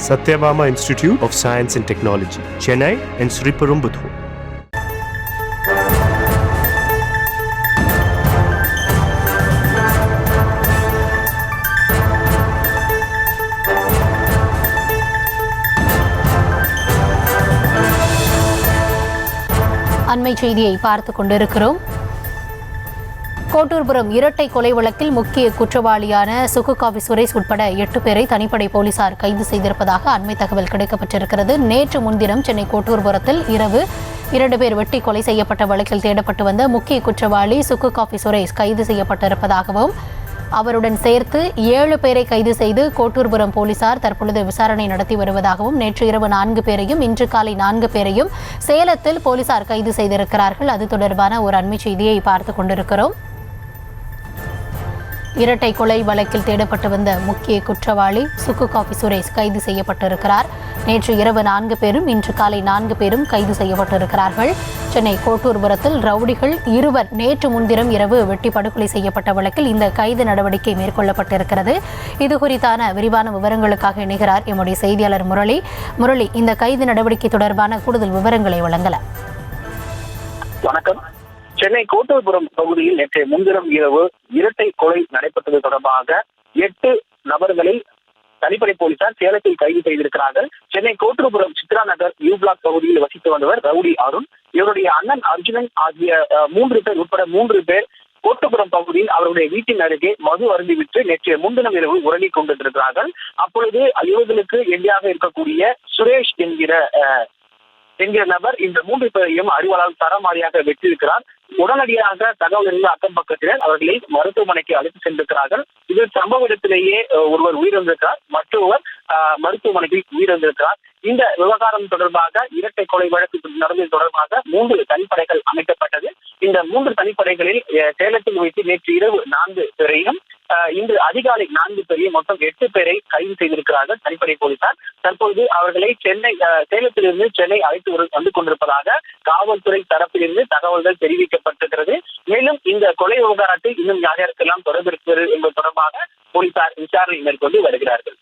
Satyabama Institute of Science and Technology, Chennai and Sriperumbudur. அண்மை செய்தியை பார்த்துக் கொண்டிருக்கிறோம். கோட்டூர்புரம் இரட்டை கொலை வழக்கில் முக்கிய குற்றவாளியான சுகுகாவி சுரேஷ் உட்பட 8 பேரை தனிப்படை போலீசார் கைது செய்திருப்பதாக அண்மை தகவல் கிடைக்கப்பட்டிருக்கிறது. நேற்று முன்தினம் சென்னை கோட்டூர்புரத்தில் இரவு 2 பேர் வெட்டி கொலை செய்யப்பட்ட வழக்கில் தேடப்பட்டு வந்த முக்கிய குற்றவாளி சுகுகாவி சுரேஷ் கைது செய்யப்பட்டிருப்பதாகவும் அவருடன் சேர்த்து 7 பேரை கைது செய்து கோட்டூர்புரம் போலீசார் தற்பொழுது விசாரணை நடத்தி வருவதாகவும் நேற்று இரவு 4 பேரையும் இன்று காலை 4 பேரையும் சேலத்தில் போலீசார் கைது செய்திருக்கிறார்கள். அது தொடர்பான ஒரு அண்மை செய்தியை பார்த்துக் கொண்டிருக்கிறோம். இரட்டை கொலை வழக்கில் தேடப்பட்டு வந்த முக்கிய குற்றவாளி சுகுகாவி சுரேஷ் கைது செய்யப்பட்டிருக்கிறார். நேற்று இரவு 4 பேரும் இன்று காலை 4 பேரும் கைது செய்யப்பட்டிருக்கிறார்கள். சென்னை கோட்டூர்புரத்தில் ரவுடிகள் 2 நேற்று முன்தினம் இரவு வெட்டி படுகொலை செய்யப்பட்ட வழக்கில் இந்த கைது நடவடிக்கை மேற்கொள்ளப்பட்டிருக்கிறது. இது குறித்தான விரிவான விவரங்களுக்காக இணைகிறார் எம்முடைய செய்தியாளர் முரளி, இந்த கைது நடவடிக்கை தொடர்பான கூடுதல் விவரங்களை வழங்கலாம். வணக்கம். சென்னை கோட்டூர்புரம் பகுதியில் நேற்று முன்தினம் இரவு இரட்டை கொலை நடைபெற்றது தொடர்பாக 8 நபர்களை தனிப்படை போலீசார் சேலத்தில் கைது செய்திருக்கிறார்கள். சென்னை கோட்டூர்புரம் சித்ரா நகர் யூ பிளாக் பகுதியில் வசித்து வந்தவர் ரவுடி அருண். இவருடைய அண்ணன் அர்ஜுனன் ஆகிய 3 பேர் உட்பட 3 பேர் கோட்டூர்புரம் பகுதியில் அவருடைய வீட்டின் அருகே மது அருந்திவிட்டு நேற்று முன்தினம் இரவு உறங்கிக் கொண்டிருக்கிறார்கள். அப்பொழுது இவர்களுக்கு எதிராக இருக்கக்கூடிய சுரேஷ் என்கிற நபர் இந்த 3 பேரையும் அறிவாளால் தரமாரியாக வெற்றிருக்கிறார். உடனடியாக தகவல் இருந்த அக்கம் பக்கத்தினர் அவர்களை மருத்துவமனைக்கு அழைத்து சென்றிருக்கிறார்கள். இதில் சம்பவ இடத்திலேயே ஒருவர் உயிரிழந்திருக்கிறார், மற்றொருவர் மருத்துவமனையில் உயிரிழந்திருக்கிறார். இந்த விவகாரம் தொடர்பாக இரட்டை கொலை வழக்கு நடந்தது தொடர்பாக 3 தனிப்படைகள் அமைக்கப்பட்டது. இந்த 3 தனிப்படைகளில் சேலத்தில் வைத்து நேற்று இரவு 4 பேரையும் இன்று அதிகாலை 4 பேரையும் மொத்தம் 8 பேரை கைது செய்திருக்கிறார்கள் தனிப்படை போலீசார். தற்போது அவர்களை சேலத்திலிருந்து சென்னை அழைத்து வந்து கொண்டிருப்பதாக காவல்துறை தரப்பிலிருந்து தகவல்கள் தெரிவிக்கப்பட்டிருக்கிறது. மேலும் இந்த கொலை விவகாரத்தில் இன்னும் யாருக்கெல்லாம் தொடர்பு இருக்கிறது என்பது தொடர்பாக போலீசார் விசாரணை மேற்கொண்டு வருகிறார்கள்.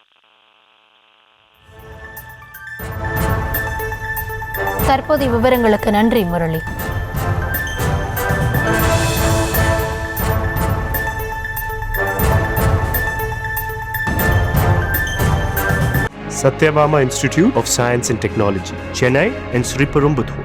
தற்போதைய விவரங்களுக்கு நன்றி Murali. Satyabama Institute of Science and Technology, Chennai and Sriperumbudur.